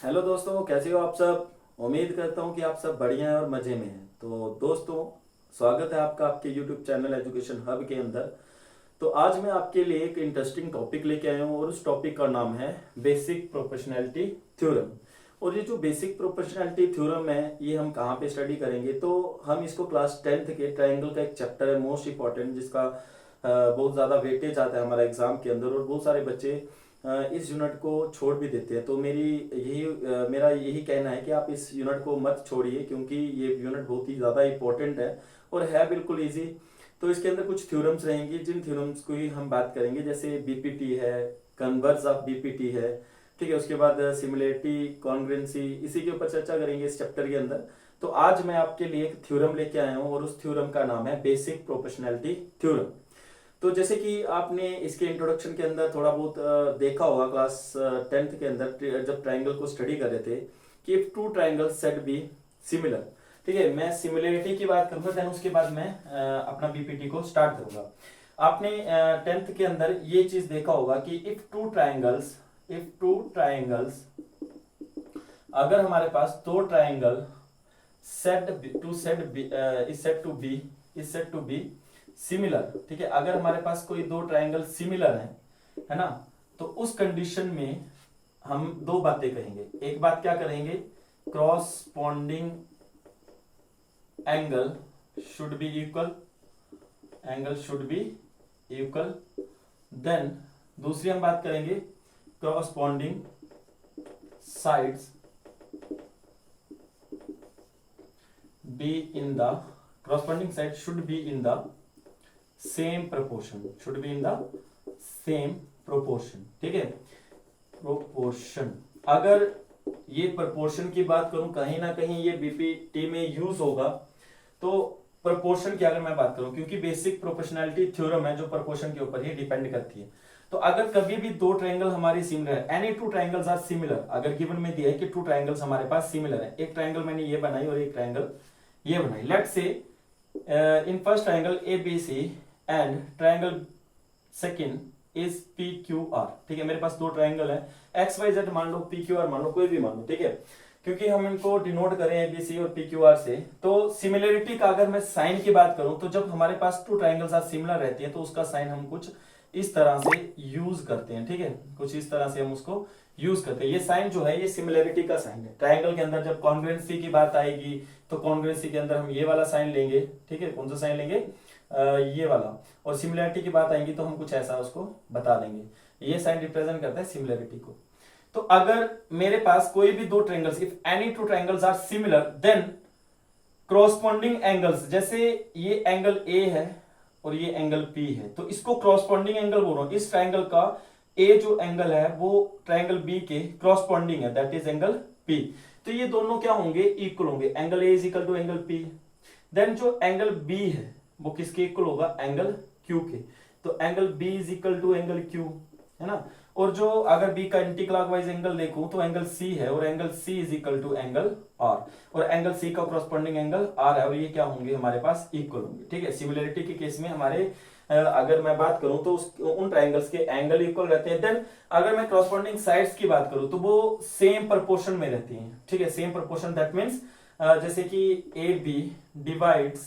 Hello दोस्तों, कैसे हो आप सब। उम्मीद करता हूँ कि आप सब बढ़िया हैं और मजे में हैं। तो दोस्तों, स्वागत है आपका आपके यूट्यूब चैनल एजुकेशन हब के अंदर। तो आज मैं आपके लिए एक इंटरेस्टिंग टॉपिक लेके आया हूँ और उस टॉपिक का नाम है बेसिक प्रोपोर्शनैलिटी थ्योरम। और ये जो बेसिक प्रोपोर्शनैलिटी थ्योरम है, ये हम कहाँ पे स्टडी करेंगे, तो हम इसको क्लास 10th के ट्रायंगल का एक चैप्टर है मोस्ट इंपॉर्टेंट, जिसका बहुत ज़्यादा वेटेज आता है हमारा एग्जाम के अंदर। और बहुत सारे बच्चे इस यूनिट को छोड़ भी देते हैं। तो मेरा यही कहना है कि आप इस यूनिट को मत छोड़िए, क्योंकि ये यूनिट बहुत ही ज़्यादा इंपॉर्टेंट है और है बिल्कुल इजी। तो इसके अंदर कुछ थ्योरम्स रहेंगी, जिन थ्योरम्स को ही हम बात करेंगे, जैसे बीपीटी है, कन्वर्स ऑफ बीपीटी है, ठीक है। उसके बाद सिमिलरिटी, कॉन्ग्रुएंसी, इसी के ऊपर चर्चा करेंगे इस चैप्टर के अंदर। तो आज मैं आपके लिए एक थ्योरम लेके आया हूँ और उस थ्योरम का नाम है बेसिक प्रोपोर्शनैलिटी थ्योरम। तो जैसे कि आपने इसके इंट्रोडक्शन के अंदर थोड़ा बहुत देखा होगा क्लास 10th के अंदर, जब ट्राइंगल को स्टडी कर रहे थे, कि if two triangle set be similar, ठीक है। मैं सिमिलरिटी की बात करूंगा, देन उसके बाद मैं अपना बीपीटी को स्टार्ट करूंगा। आपने 10th के अंदर ये चीज देखा होगा कि इफ टू ट्राइंगल्स अगर हमारे पास दो triangle set to set be is set to be similar, ठीक है। अगर हमारे पास कोई दो ट्राइंगल सिमिलर है ना, तो उस कंडीशन में हम दो बातें कहेंगे। एक बात क्या करेंगे, corresponding angle should be equal. Then दूसरी हम बात करेंगे, corresponding sides be in the corresponding side should be in the same proportion, ठीक है। प्रोपोर्शन, अगर ये प्रोपोर्शन की बात करूं, कहीं ना कहीं ये बीपीटी में यूज होगा। तो प्रोपोर्शन की अगर मैं बात करूं, क्योंकि बेसिक प्रोपोर्शनैलिटी थ्योरम है जो प्रोपोर्शन के ऊपर ही डिपेंड करती है। तो अगर कभी भी दो ट्रायंगल हमारी सिमिलर है, any two triangles are similar, अगर गिवन में दिया है कि टू ट्रायंगल्स हमारे पास सिमिलर है, एक ट्रायंगल मैंने ये बनाई और एक ट्रायंगल ये बनाई, let's say in first triangle ABC and triangle second is PQR, ठीक है। मेरे पास दो ट्रायंगल है, XYZ मान लो, PQR मान लो, कोई भी मान लो, ठीक है। क्योंकि हम इनको डिनोट करें ABC और PQR से, तो सिमिलरिटी का अगर मैं साइन की बात करूं, तो जब हमारे पास टू ट्रायंगल्स आर सिमिलर रहती है, तो उसका साइन हम कुछ इस तरह से यूज करते हैं, ठीक है। कुछ इस तरह से हम उसको यूज करते हैं। ये साइन जो है, ये सिमिलरिटी का साइन है। ट्रायंगल के अंदर जब कॉन्ग्रुएंसी की बात आएगी, तो कॉन्ग्रुएंसी के अंदर हम ये वाला साइन लेंगे, ठीक है। कौन सा साइन लेंगे, ये वाला। और सिमिलरिटी की बात आएगी तो हम कुछ ऐसा उसको बता देंगे। ये साइन रिप्रेजेंट करता है सिमिलरिटी को। तो अगर मेरे पास कोई भी दो triangles, if any two triangles are similar, then corresponding angles, जैसे ये एंगल ए है और ये एंगल पी है, तो इसको क्रॉसपॉन्डिंग एंगल बोल रहा हूं। इस ट्रायंगल का ए जो एंगल है वो ट्रायंगल बी के क्रॉसपॉन्डिंग है, दैट इज एंगल पी। तो ये दोनों क्या होंगे, इक्वल होंगे। Angle A is equal to angle P. Then जो एंगल बी है वो किसके इक्वल होगा, एंगल क्यू के। तो angle B is equal to angle Q, है ना। और जो अगर बी का एंटी क्लॉकवाइज एंगल देखूं, तो एंगल सी है और angle C is equal to angle R, और एंगल सी का क्रॉसपॉन्डिंग एंगल आर है, और ये क्या होंगे, हमारे पास इक्वल होंगे, ठीक है। सिमिलरिटी के केस में हमारे अगर मैं बात करूं तो उन ट्रायंगल्स के एंगल इक्वल रहते हैं। देन अगर मैं क्रॉसपॉन्डिंग साइड्स की बात करूं, तो वो सेम प्रोपोर्शन में रहती हैं, ठीक है। सेम प्रोपोर्शन, दैट मीन्स जैसे कि A B divide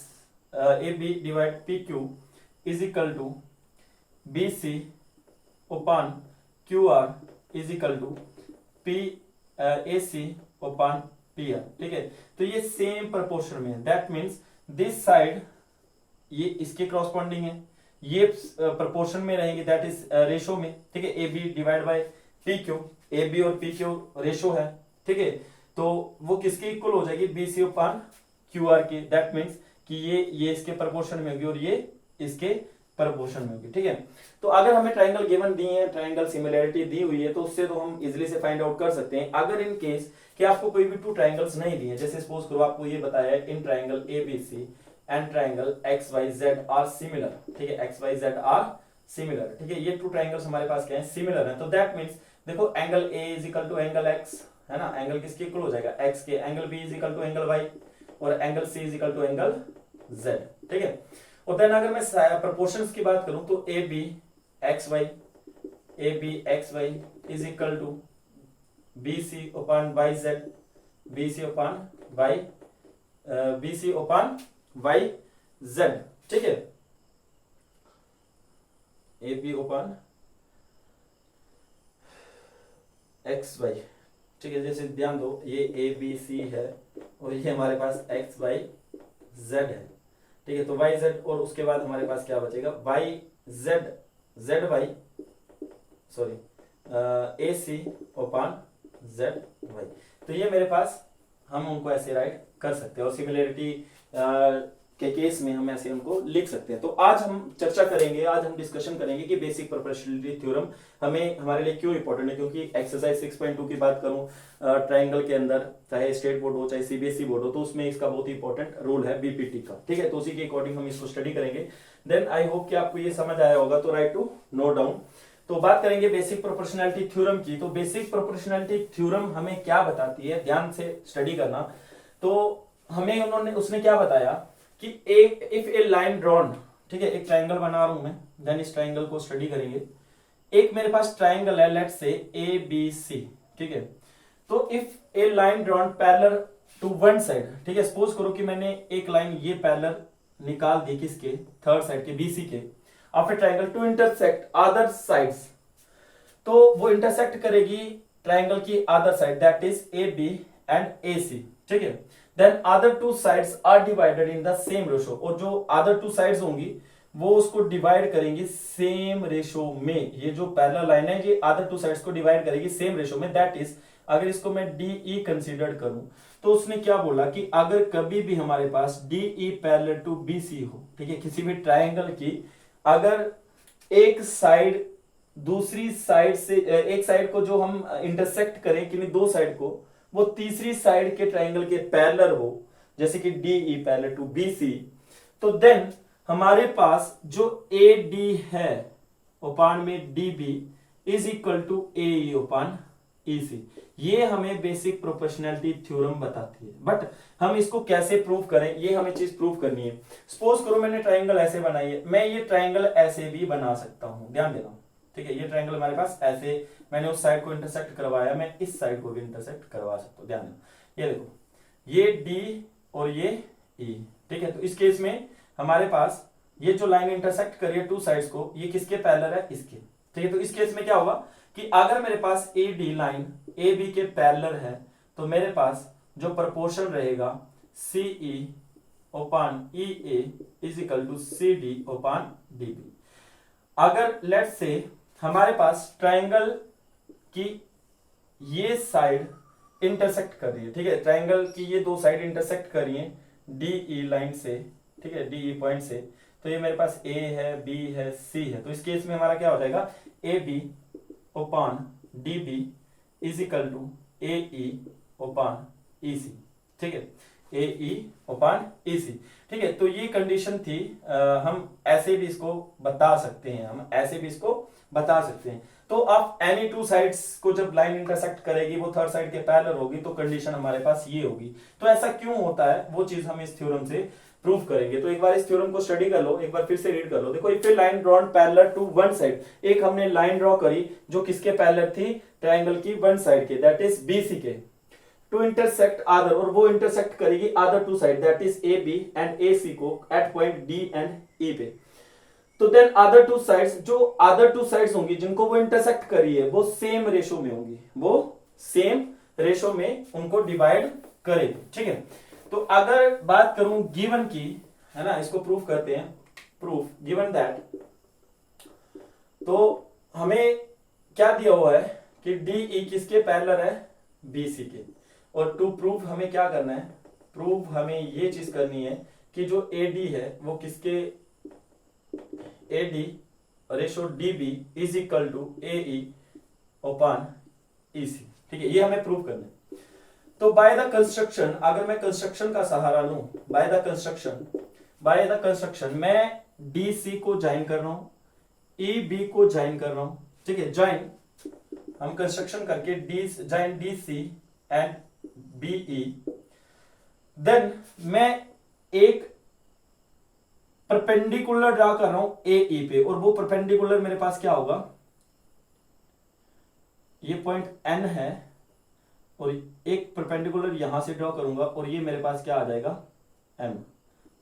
P Q is equal to B C upon Q R is equal to P A C upon P R, ठीक है। तो ये सेम प्रोपोर्शन में है, दैट मीन्स दिस साइड ये इसके क्रॉसपॉन्डिंग है, ये प्रोपोर्शन में रहेंगे, दैट इज रेशो में, ठीक है। A B divide by P Q, A B और पी क्यू रेशो है, ठीक है। तो वो किसके इक्वल हो जाएगी, B C upon Q R के, दैट मीन्स कि ये इसके प्रोपोर्शन में होगी और ये इसके प्रोपोर्शन में होगी, ठीक है। तो अगर हमें ट्रायंगल गिवन दी है, ट्रायंगल सिमिलरिटी दी हुई है, तो उससे तो हम इजीली से फाइंड आउट कर सकते हैं। अगर इन केस कि आपको कोई भी टू ट्रायंगल्स नहीं दिए, जैसे सपोज करो आपको ये बताया है in triangle ABC and triangle XYZ are similar, ठीक है। XYZ आर सिमिलर, ठीक है। ये टू ट्रायंगल्स हमारे पास क्या है, सिमिलर है। तो दैट मीन्स देखो, angle A is equal to angle X, है ना। एंगल किसके इक्वल हो जाएगा, एक्स के। Angle B is equal to angle Y, और angle C is equal to angle Z, ठीक है। और देन अगर मैं प्रोपोर्शंस की बात करूं, तो A B X Y is equal to B C upon Y Z, B C upon Y, B C upon Y Z, ठीक है, A B upon X Y, ठीक है। जैसे ध्यान दो, ये ए बी सी है और ये हमारे पास एक्स वाई जेड है, ठीक है। तो वाई जेड और उसके बाद हमारे पास क्या बचेगा, Y Z, Z Y, sorry, A C upon Z Y. तो ये मेरे पास, हम उनको ऐसे राइट कर सकते हैं और सिमिलरिटी के केस में हम ऐसे उनको लिख सकते हैं। तो आज हम चर्चा करेंगे, आज हम डिस्कशन करेंगे कि बेसिक प्रोपोर्शनलिटी थ्योरम हमें हमारे लिए क्यों इंपॉर्टेंट है। क्योंकि एक्सरसाइज 6.2 की बात करूं, ट्राइंगल के अंदर, चाहे स्टेट बोर्ड हो चाहे सीबीएसई बोर्ड हो, तो उसमें इसका बहुत ही इंपॉर्टेंट रोल है बीपीटी का, ठीक है। तो उसी के अकॉर्डिंग हम इसको स्टडी करेंगे। देन आई होप कि आपको ये समझ आया होगा, तो राइट टू नोट डाउन। तो बात करेंगे बेसिक प्रोपोर्शनलिटी थ्योरम की। तो बेसिक प्रोपोर्शनलिटी थ्योरम हमें क्या बताती है, ध्यान से स्टडी करना। तो हमें उसने क्या बताया कि इफ ए लाइन ड्रॉन, ठीक है, एक ट्राइंगल बना रहा हूं मैं, देन इस ट्राइंगल को स्टडी करेंगे। एक मेरे पास ट्राइंगल है, let's say A B C, ठीक है। तो if a line drawn parallel to one side, ठीक है, सपोज करो कि मैंने एक लाइन ये पैरेलल निकाल दी किसके, थर्ड साइड के, बीसी के, after triangle to intersect other sides, तो वो इंटरसेक्ट करेगी ट्राइंगल की other side, that is A B and A C, ठीक है। Then other two sides are divided in the same ratio, और जो अदर टू साइड्स होंगी वो उसको डिवाइड करेंगी सेम रेशो में। ये जो पैरेलल लाइन है ये अदर टू साइड्स को डिवाइड करेगी सेम रेशो में, दैट इज, अगर इसको मैं डी ई कंसिडर करूं, तो उसने क्या बोला कि अगर कभी भी हमारे पास D E parallel to B C हो, ठीक है, किसी भी ट्राइंगल की अगर एक साइड दूसरी साइड से, एक साइड को जो हम इंटरसेक्ट करें किन्हीं दो साइड को, वो तीसरी साइड के ट्राइंगल के पैरेलल हो, जैसे कि D E parallel to B C, तो देन हमारे पास जो ए डी है ओपान में D B is equal to A E upon E C. ये हमें बेसिक प्रोपोर्शनलिटी थ्योरम बताती है। बट हम इसको कैसे प्रूव करें, ये हमें चीज प्रूव करनी है। सपोज करो मैंने ट्राइंगल ऐसे बनाई है, मैं ये ट्राइंगल ऐसे भी बना सकता हूं, ध्यान देना, ठीक है। ये ट्राइंगल हमारे पास ऐसे, मैंने उस साइड को इंटरसेक्ट करवाया, मैं इस साइड को भी इंटरसेक्ट करवा सकता हूं, ध्यान देना। ये देखो, ये डी और ये ई, ठीक है। तो इस केस में हमारे पास ये जो लाइन इंटरसेक्ट करी है टू साइड्स को, ये किसके पैरेलल है, इसके, ठीक है। तो इस केस में क्या होगा कि अगर मेरे पास A D line A B के पैरेलल है, तो मेरे पास जो प्रपोर्शन रहेगा C E upon E A is equal to C D upon D B. अगर लेट्स से हमारे पास ट्राइंगल की ये साइड इंटरसेक्ट कर रही है, ठीक है, ट्राइंगल की ये दो साइड इंटरसेक्ट कर रही है डी ई लाइन से, ठीक है, डी ई पॉइंट से, तो ये मेरे पास ए है, बी है, सी है। तो इस केस में हमारा क्या हो जाएगा, A B upon D B is equal to A E upon E C, ठीक है, ए ई ओपान ई सी, ठीक है। तो ये कंडीशन थी, हम ऐसे भी इसको बता सकते हैं, हम ऐसे भी इसको बता सकते हैं। तो अब एनी टू साइड्स को जब लाइन इंटरसेक्ट करेगी वो थर्ड साइड के पैरेलल होगी, तो कंडीशन हमारे पास ये होगी। तो ऐसा क्यों होता है वो चीज हम इस थ्योरम से प्रूव करेंगे। तो एक बार इस थ्योरम को स्टडी कर लो, एक बार फिर से रीड कर लो। देखो, if a line drawn parallel to one side, एक हमने लाइन ड्रॉ करी जो किसके पैरेलल थी, ट्रायंगल की वन साइड के, दैट इज बीसी के, टू इंटरसेक्ट अदर, और वो इंटरसेक्ट करेगी other two side, that is A B and A C को at point D and E पे। तो देन अदर टू साइड्स, जो अदर टू साइड्स होंगी जिनको वो इंटरसेक्ट करी है, वो सेम रेशो में होंगी, वो सेम रेशो में उनको डिवाइड करेगी, ठीक है। तो अगर बात करूं गिवन की, है ना, इसको प्रूफ करते हैं, प्रूफ गिवन दैट, तो हमें क्या दिया हुआ है कि डी ई किसके पैरेलल है, बी सी के, और टू प्रूफ हमें क्या करना है, प्रूफ हमें ये चीज करनी है कि जो ए डी है वो किसके, A D ratio D B is equal to A E upon E C, ठीक है, ये हमें प्रूव करना है। तो बाय द कंस्ट्रक्शन, अगर मैं कंस्ट्रक्शन का सहारा लूं, बाय द कंस्ट्रक्शन मैं डी सी को ज्वाइन कर रहा हूं, ई बी को ज्वाइन कर रहा हूं, ठीक है, ज्वाइन, हम कंस्ट्रक्शन करके join D C and B E, then मैं एक परपेंडिकुलर ड्रा कर रहा हूं ए ई पे, और वो परपेंडिकुलर मेरे पास क्या होगा, ये पॉइंट एन है, और एक परपेंडिकुलर यहां से ड्रॉ करूंगा और ये मेरे पास क्या आ जाएगा M,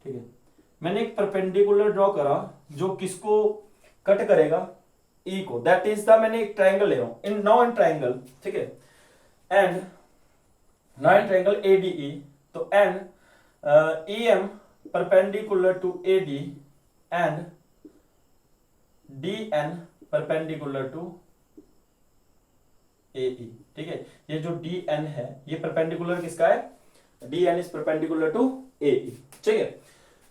ठीक है। मैंने एक परपेंडिकुलर ड्रॉ करा जो किसको कट करेगा, E को, दैट इज द, मैंने एक ट्राइंगल ले रहा हूं इन नाउ इन ट्राइंगल, ठीक है, and now in triangle ADE, तो and EM perpendicular to AD and DN perpendicular to AE, ठीक है। ये जो DN है ये परपेंडिकुलर किसका है, DN is perpendicular to AE, ठीक है।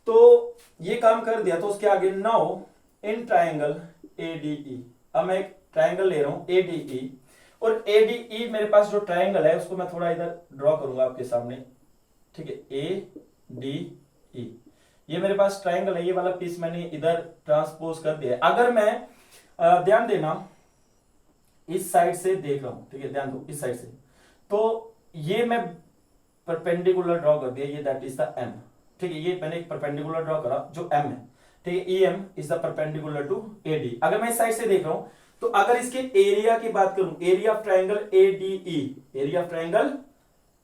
तो ये काम कर दिया, तो उसके आगे नाउ इन ट्राइंगल ADE, अब मैं एक ट्राइंगल ले रहा हूं ADE, और ADE मेरे पास जो ट्राइंगल है उसको मैं थोड़ा इधर ड्रॉ करूंगा आपके सामने, ठीक है। ADE ये मेरे पास ट्राइंगल है, ये वाला पीस मैंने इधर ट्रांसपोज कर दिया है। अगर मैं ध्यान देना इस साइड से देख रहा हूं, ठीक है, ध्यान दो इस साइड से, तो ये मैं परपेंडिकुलर ड्रॉ कर दिया, ये दैट इज द M, ठीक है। ये मैंने एक परपेंडिकुलर ड्रॉ करा जो M है, ठीक है। EM is the perpendicular to AD। अगर मैं इस साइड से देख रहा हूं तो अगर इसके एरिया की बात करूं, area of triangle ADE, area of triangle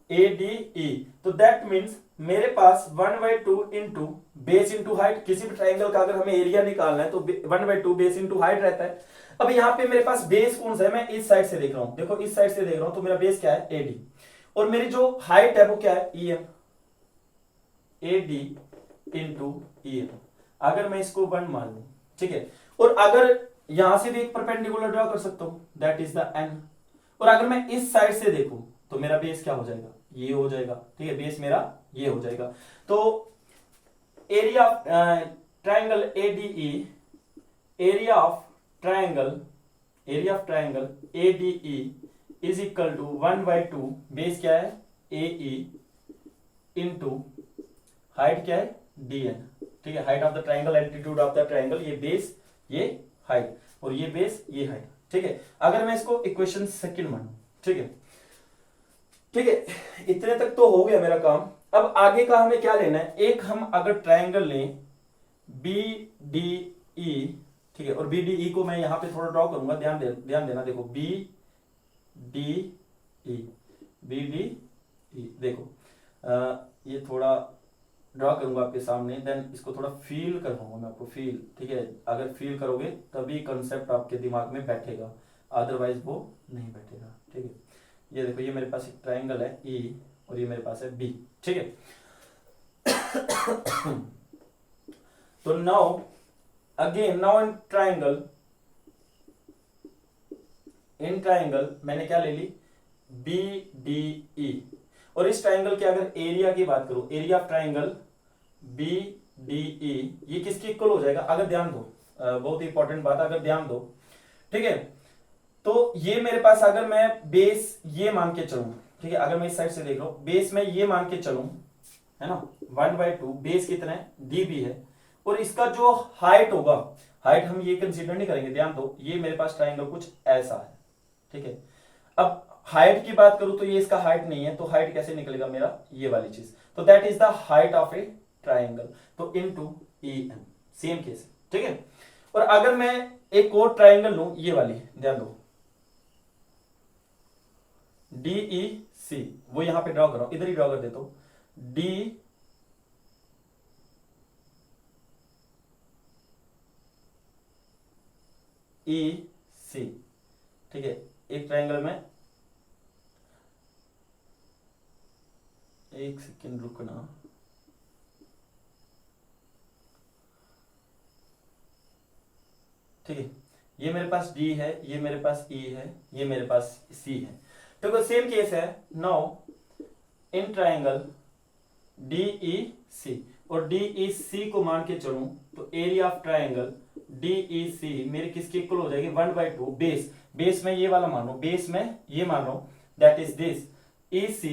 ADE, तो दैट मींस मेरे पास 1/2 इंटू बेस इंटू हाइट, किसी भी ट्राइंगल का अगर हमें एरिया निकालना है तो 1/2 बेस इंटू हाइट रहता है। अब यहाँ पे मेरे पास बेस कौन सा है, मैं इस साइड से देख रहा हूं, देखो इस साइड से देख रहा हूं, तो मेरा बेस क्या है AD, और मेरी जो हाइट है वो क्या है EM, AD इंटू EM। अगर मैं इसको 1 मान लू, ठीक है, और अगर यहां से भी एक परपेंडिकुलर ड्रॉ कर सकता हूं दैट इज द N, और अगर मैं इस साइड से देखूं तो मेरा बेस क्या हो जाएगा, ये हो जाएगा, ठीक है, बेस मेरा ये हो जाएगा। तो area of triangle ADE, area of triangle ADE is equal to 1/2 base क्या है AE इंटू हाइट क्या है DN, ठीक है। Height of the triangle, altitude of the triangle, ये बेस ये हाइट, और ये बेस ये हाइट, ठीक है। अगर मैं इसको इक्वेशन सेकंड मानूं, ठीक है, ठीक है, इतने तक तो हो गया मेरा काम। अब आगे का हमें क्या लेना है, एक हम अगर ट्राइंगल लें BDE, ठीक है, और BDE को मैं यहां पे थोड़ा ड्रॉ करूंगा, ध्यान देना, देखो BDE देखो ये थोड़ा ड्रॉ करूंगा आपके सामने, देन इसको थोड़ा फील करवाऊंगा मैं आपको, फील, ठीक है। अगर फील करोगे तभी कंसेप्ट आपके दिमाग में बैठेगा, अदरवाइज वो नहीं बैठेगा, ठीक है। ये देखो, ये मेरे पास एक ट्राइंगल है E और ये मेरे पास है B, ठीक है। तो now again, now in triangle मैंने क्या ले ली BDE, और इस ट्राइंगल के अगर एरिया की बात करूं, एरिया ऑफ ट्राइंगल BDE ये किसके इक्वल हो जाएगा, अगर ध्यान दो, बहुत ही इंपॉर्टेंट बात, अगर ध्यान दो, ठीक है। तो ये मेरे पास अगर मैं बेस ये मान के चलूं, ठीक है, अगर मैं इस साइड से देख रहा हूं, बेस में ये मान के चलूं, है ना, 1/2 बेस कितना है DB है, और इसका जो हाइट होगा, हाइट हम ये कंसीडर नहीं करेंगे, ध्यान दो, ये मेरे पास ट्राइंगल कुछ ऐसा है, ठीक है। अब हाइट की बात करूं तो ये इसका हाइट नहीं है, तो हाइट कैसे निकलेगा मेरा, ये वाली चीज, तो that is the height of A triangle, तो इनटू EM, सेम केस, ठीक है। और अगर मैं एक और ट्राइंगल लूं, ये वाली, ध्यान दो DEC, वो यहां पे ड्रॉ कर रहा हूं, इधर ही ड्रॉ कर देता हूं, DEC, ठीक है। एक ट्राइंगल में, एक सेकेंड रुकना, ठीक है, ये मेरे पास D है, ये मेरे पास E है, ये मेरे पास C है, तो सेम केस है। नाउ इन ट्राइंगल DEC, और DEC को मान के चलूं तो एरिया ऑफ ट्राइंगल DEC मेरे किसके इक्वल हो जाएगी, 1/2 बेस में ये वाला मानो, बेस में ये मान लो, that is this EC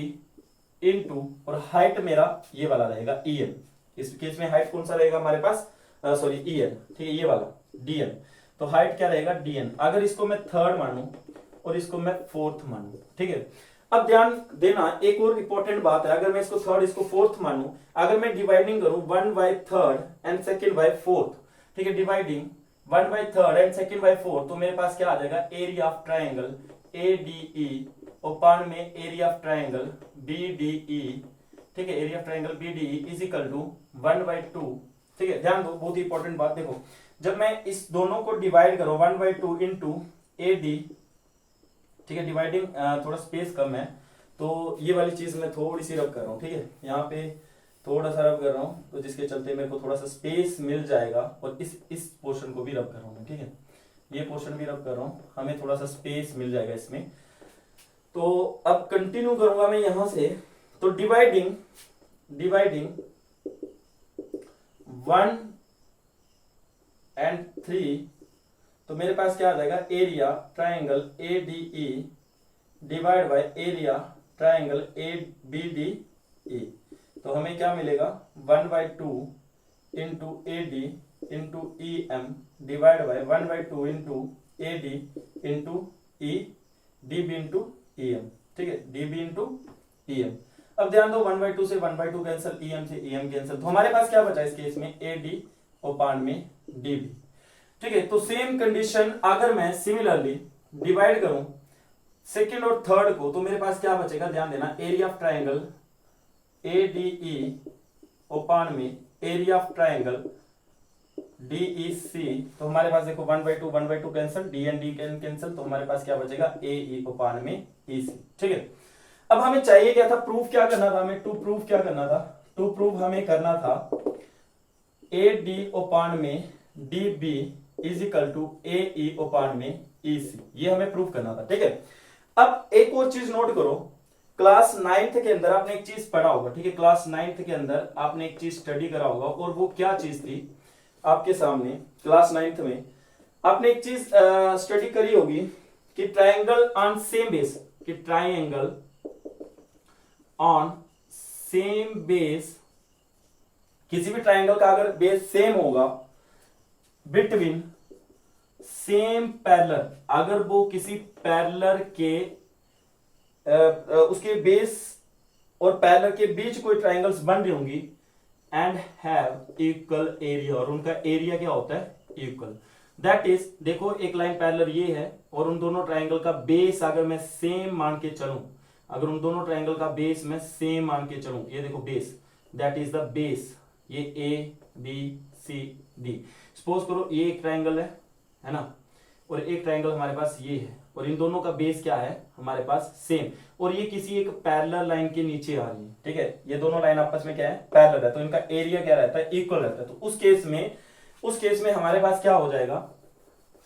into, और हाइट मेरा ये वाला रहेगा EM, इस केस में हाइट कौन सा रहेगा हमारे पास, सॉरी EN, ठीक है, ये वाला DN, तो हाइट क्या रहेगा DN। अगर इसको मैं थर्ड मानूं और इसको मैं फोर्थ मानूं, ठीक है। अब ध्यान देना, एक और इंपॉर्टेंट बात है, अगर मैं इसको थर्ड इसको फोर्थ मानूं, अगर मैं डिवाइडिंग करूं 1/3 एंड सेकंड बाय फोर्थ, ठीक है, dividing 1/3 and second by fourth, तो मेरे पास क्या आ जाएगा, area of triangle ADE upon में एरिया ऑफ ट्राइंगल BDE, ठीक है, area of triangle BDE is equal to 1/2, ठीक है। ध्यान दो, बहुत ही इंपॉर्टेंट बात, देखो जब मैं इस दोनों को डिवाइड करूं 1/2 इंटू AD, ठीक है, डिवाइडिंग थोड़ा स्पेस कम है तो ये वाली चीज मैं थोड़ी सी रब कर रहा हूँ, ठीक है, यहाँ पे थोड़ा सा रब कर रहा हूँ तो जिसके चलते मेरे को थोड़ा सा स्पेस मिल जाएगा, और इस पोर्शन को भी रब कर रहा हूँ मैं, ठीक है, ये पोर्शन भी रब कर रहा हूँ, हमें थोड़ा सा स्पेस मिल जाएगा इसमें। तो अब कंटिन्यू करूंगा मैं यहां से, तो डिवाइडिंग 1 and 3, तो मेरे पास क्या आ जाएगा, area triangle ADE divide by area triangle ABDE, तो हमें क्या मिलेगा 1/2 into AD into EM divide by 1/2 into AD into E DB into EM, ठीक है, DB इंटू EM। अब ध्यान दो 1/2 से 1/2 कैंसिल, EM से EM कैंसिल, तो हमारे पास क्या बचा इस केस में AD ओपान में DB, ठीक है। तो सेम कंडीशन अगर मैं सिमिलरली डिवाइड करूं सेकंड और थर्ड को, तो मेरे पास क्या बचेगा, ध्यान देना, area of triangle ADE upon में एरिया ऑफ ट्राइंगल DEC, तो हमारे पास देखो 1/2 cancel, D and D cancel, तो हमारे पास क्या बचेगा AE ओपान में EC, ठीक है। अब हमें चाहिए क्या था, प्रूफ क्या करना था हमें, टू प्रूफ हमें करना था AD ओपान में DB is equal to AE upon में EC, ये हमें प्रूफ करना था, ठीक है। अब एक और चीज नोट करो, क्लास 9th के अंदर आपने एक चीज पढ़ा होगा, ठीक है, क्लास 9th के अंदर आपने एक चीज स्टडी करा होगा, और वो क्या चीज थी आपके सामने, क्लास 9th में आपने एक चीज स्टडी करी होगी कि ट्राइंगल ऑन सेम बेस, कि ट्राइंगल ऑन सेम बेस, किसी भी ट्राइंगल का अगर बेस सेम होगा बिटवीन सेम पैरेलल, अगर वो किसी पैरेलल के उसके बेस और पैरेलल के बीच कोई ट्राइंगल्स बन रही होंगी एंड हैव इक्वल एरिया, और उनका एरिया क्या होता है, इक्वल, दैट इज, देखो एक लाइन पैरेलल ये है और उन दोनों ट्राइंगल का बेस अगर मैं सेम मान के चलूं, अगर उन दोनों ट्राइंगल का बेस मैं सेम मान के चलूं, ये देखो base, that is the base, ये ABCD, सपोज करो ये एक ट्राइंगल है ना, और एक ट्राइंगल हमारे पास ये है, और इन दोनों का बेस क्या है हमारे पास सेम, और ये किसी एक पैरेलल लाइन के नीचे आ रही है, ठीक है, ये दोनों लाइन आपस में क्या है, पैरेलल है, तो इनका एरिया क्या रहता है, इक्वल रहता है। तो उस केस में हमारे पास क्या हो जाएगा,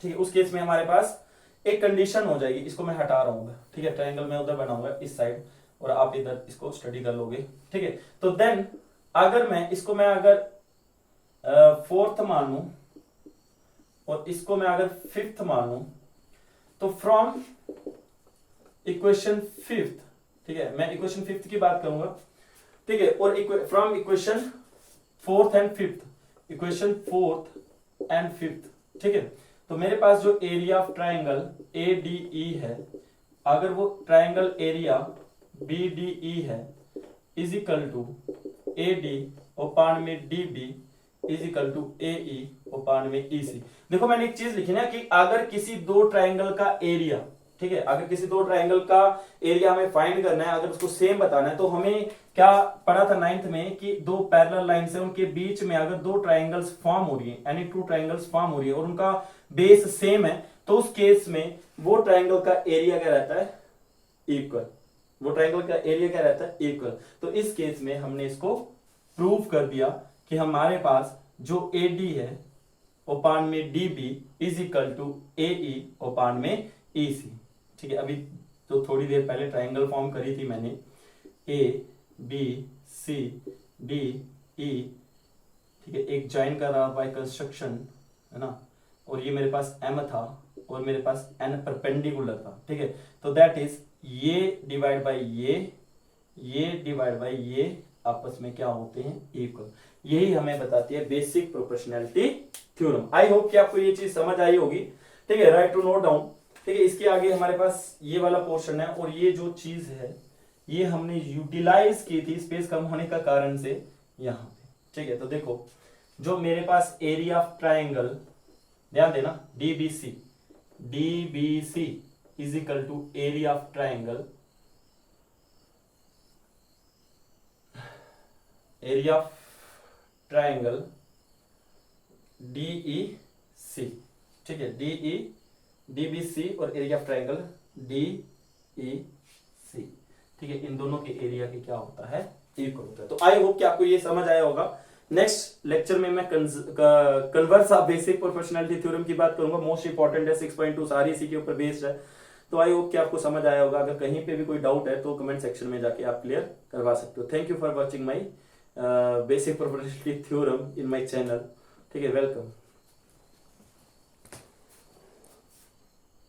ठीक है, उस केस में हमारे पास एक कंडीशन हो जाएगी, इसको मैं हटा रहा हूँ, ठीक है, ट्राइंगल मैं उधर बनाऊंगा इस साइड और आप इधर इसको स्टडी कर लोगे, ठीक है। तो देन अगर मैं इसको मैं अगर फोर्थ मानूं और इसको मैं अगर फिफ्थ मानूं, तो फ्रॉम इक्वेशन फिफ्थ, ठीक है, मैं इक्वेशन फिफ्थ की बात करूंगा, ठीक है, और from equation fourth and fifth, equation fourth and fifth, ठीक है, तो मेरे पास जो एरिया ऑफ ट्राइंगल ADE है, अगर वो ट्राइंगल एरिया BDE है is equal to AD upon में DB is equal to AE upon में EC। देखो मैंने एक चीज लिखी ना कि अगर किसी दो ट्राइंगल का एरिया, ठीक है, अगर किसी दो ट्राइंगल का एरिया हमें फाइंड करना है, अगर उसको सेम बताना है, तो हमें क्या पढ़ा था 9th में कि दो पैरेलल लाइंस है, उनके बीच में अगर दो ट्राइंगल्स फॉर्म हो रही है, यानी टू ट्राइंगल्स फॉर्म हो रही है और उनका बेस सेम है, तो उस केस में वो ट्राइंगल का एरिया क्या रहता है, इक्वल, वो ट्राइंगल का एरिया क्या रहता है, इक्वल। तो इस केस में हमने इसको प्रूव कर दिया कि हमारे पास जो AD है ओपान में DB is equal to AE upon में EC, ठीक है। अभी तो थोड़ी देर पहले ट्राइंगल फॉर्म करी थी मैंने, ABCDE, ठीक है, एक ज्वाइन कर रहा बाय कंस्ट्रक्शन है ना, और ये मेरे पास M था और मेरे पास N परपेंडिकुलर था, ठीक है, तो दैट इज ये डिवाइड बाय ये डिवाइड बाय ये आपस में क्या होते हैं, इक्वल। यही हमें बताती है basic proportionality theorem. I hope कि आपको ये चीज समझ आई होगी, ठीक है, राइट टू नोट डाउन, ठीक है। इसके आगे हमारे पास ये वाला पोर्शन है, और ये जो चीज है ये हमने यूटिलाइज की थी स्पेस कम होने का कारण से यहाँ पे, ठीक है। तो देखो जो मेरे पास एरिया ऑफ ट्राइंगल, ध्यान देना, DBC is equal to area of triangle area of triangle DEC, ठीक है, DBC और एरिया ऑफ ट्राइंगल DEC, ठीक है, इन दोनों के एरिया के क्या होता है, इक्वल होता है। तो आई होप कि आपको ये समझ आया होगा। नेक्स्ट लेक्चर में मैं converse of basic proportionality theorem की बात करूंगा, मोस्ट इंपॉर्टेंट है, 6.2 सारी इसी के ऊपर बेस्ड है। तो आई होप कि आपको समझ आया होगा। अगर कहीं पे भी कोई डाउट है तो कमेंट सेक्शन में जाके आप क्लियर करवा सकते हो। Thank you for watching my basic proportionality theorem in my channel, ठीक है, वेलकम।